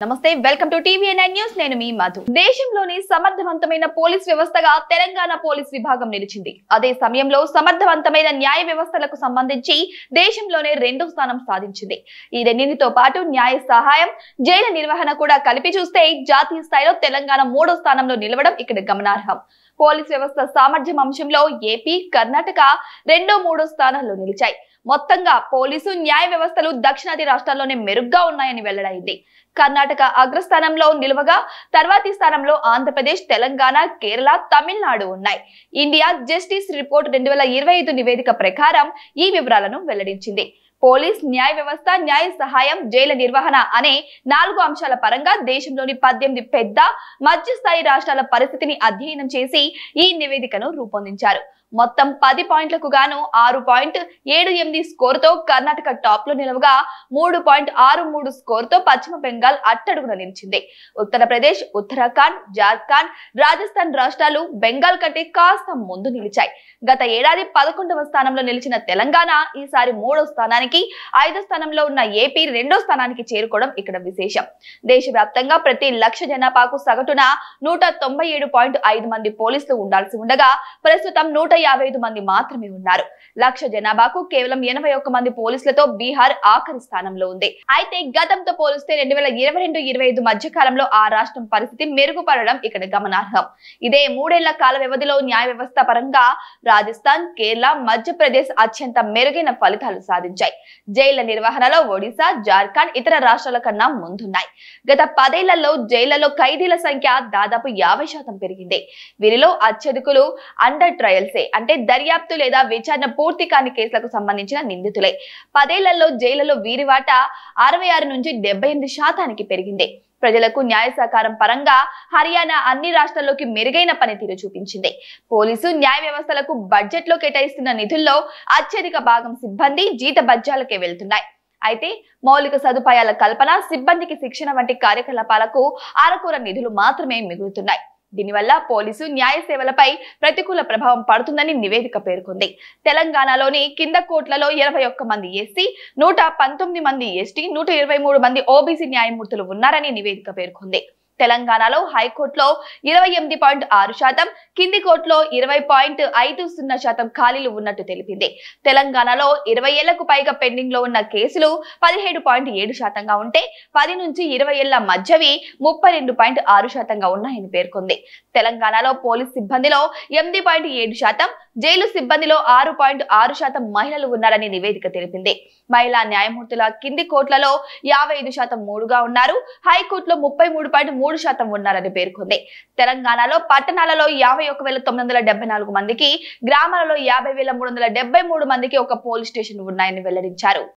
నమస్తే welcome to TVN news నేను మీ మధు దేశంలోని సమర్థవంతమైన పోలీస్ వ్యవస్థగా తెలంగాణ పోలీస్ విభాగం నిలిచింది అదే సమయంలో సమర్థవంతమైన న్యాయ వ్యవస్థలకు సంబంధించి దేశంలోనే రెండో స్థానం సాధించింది ఈ రెండింటితో పాటు న్యాయ సహాయం జైలు నిర్వహణ కూడా కలిపి చూస్తే జాతీయ స్థాయిలో తెలంగాణ మూడో స్థానంలో నిలవడం ఇక్కడ గమనార్హం పోలీస్ వ్యవస్థ సామర్థ్యం అంశంలో ఏపీ కర్ణాటక రెండో మూడో స్థానాల్లో నిలిచాయి మొత్తంగా పోలీసు న్యాయ వ్యవస్థలు దక్షిణాది రాష్ట్రాల్లోనే మెరుగ్గా ఉన్నాయని వెల్లడైంది కర్ణాటక అగ్రస్థానంలో నిలవగా తర్వాతి స్థానంలో ఆంధ్రప్రదేశ్ తెలంగాణ కేరళ తమిళనాడు ఉన్నాయి ఇండియా జస్టిస్ రిపోర్ట్ 2025 నివేదిక ప్రకారం ఈ వివరాలను వెల్లడించింది పోలీస్ న్యాయ వ్యవస్థ న్యాయ సహాయం జైలు నిర్వహణ అనే 4 అంశాల పరంగా దేశంలోని 18 పెద్ద మధ్య స్థాయి రాష్ట్రాల పరిస్థితిని అధ్యయనం చేసి ఈ నివేదికను రూపొందించారు మొత్తం 10 పాయింట్లకు గాను 6.78 స్కోర్ తో కర్ణాటక టాప్ లో నిలవగా 3.63 స్కోర్ తో పశ్చిమ బెంగాల్ అట్టడుగున నిలిచింది ఉత్తరప్రదేశ్ ఉత్తరాఖండ్ జార్ఖండ్ రాజస్థాన్ రాష్ట్రాలు బెంగాల్ కంటే కాస్త ముందు నిలిచాయి గత ఏడాది 11వ స్థానంలో నిలిచిన తెలంగాణ ఈసారి 3వ స్థానానికి 5వ స్థానంలో ఉన్న ఏపీ 2వ స్థానానికి చేరుకోవడం ఇక్కడ విశేషం దేశవ్యాప్తంగా ప్రతి లక్ష జనాభాకు సగటున 197.5 మంది పోలీసులు ఉండాల్సి ఉండగా ప్రస్తుతం 155 మంది మాత్రమే ఉన్నారు లక్ష జనాభాకు కేవలం 81 మంది పోలీసులతో బీహార్ ఆఖరి స్థానంలో ఉంది అయితే గతంతో పోలిస్తే 2022-25 మధ్య కాలంలో ఆ రాష్ట్రం పరిస్థితి మెరుగుపడడం ఇక్కడ గమనార్హం ఇదే 3 ఏళ్ల కాల వ్యవధిలో న్యాయ వ్యవస్థ పరంగా రాజస్థాన్ కేరళ మధ్యప్రదేశ్ అత్యంత మెరుగైన ఫలితాలు సాధించాయి జైళ్ల నిర్వహణలో ఒడిశా జార్ఖండ్ ఇతర రాష్ట్రాల కన్నా ముందున్నాయి గత 10 ఏళ్లలో జైళ్లలో ఖైదీల సంఖ్య దాదాపు 50% పెరిగింది వీరిలో అత్యధికులు అండర్ ట్రయల్సే అంటే దర్యాప్తు లేదా విచారణ పూర్తి కాని కేసులకు సంబంధించిన నిందితులే 10 ఏళ్లలో జైళ్లలో వీరి వాటా 66 నుంచి 78% పెరిగింది ప్రజలకు న్యాయ సహకారం పరంగా హర్యానా అన్ని రాష్ట్రాల్లోకి మెరుగైన పనితీరు చూపించింది పోలీసు న్యాయ వ్యవస్థలకు బడ్జెట్ లో కేటాయిస్తున్న నిధుల్లో అత్యధిక భాగం సిబ్బంది జీత బడ్జాలకే వెళ్తున్నాయి అయితే మౌలిక సదుపాయాల కల్పన సిబ్బందికి శిక్షణ వంటి కార్యకలాపాలకు అరకొర నిధులు మాత్రమే మిగులుతున్నాయి దీనివల్ల పోలీసు న్యాయ సేవలపై ప్రతికూల ప్రభావం పడుతుందని నివేదిక పేర్కొంది తెలంగాణలోని కింద కోట్లలో 21 మంది ఎస్సీ 119 మంది ఎస్టీ 123 మంది ఓబీసీ న్యాయమూర్తులు ఉన్నారని నివేదిక పేర్కొంది తెలంగాణలో హైకోర్టులో 28.6% కింది కోర్టులో 20.50% ఖాళీలు ఉన్నట్టు తెలిపింది తెలంగాణలో 20 ఏళ్లకు పైగా పెండింగ్ లో ఉన్న కేసులు 17.7% గా ఉంటే 10 నుంచి 20 ఏళ్ల మధ్యవి 32.6% ఉన్నాయని పేర్కొంది తెలంగాణలో పోలీస్ సిబ్బందిలో 8.7% జైలు సిబ్బందిలో 6.6% మహిళలు ఉన్నారని నివేదిక తెలిపింది మహిళా న్యాయమూర్తుల కింది కోర్టులలో 55% 3గా ఉన్నారు హైకోర్టులో 33.3% ఉన్నారని పేర్కొంది తెలంగాణలో పట్టణాలలో 51,974 మందికి గ్రామాలలో 50,373 మందికి ఒక పోలీస్ స్టేషన్ ఉన్నాయని వెల్లడించారు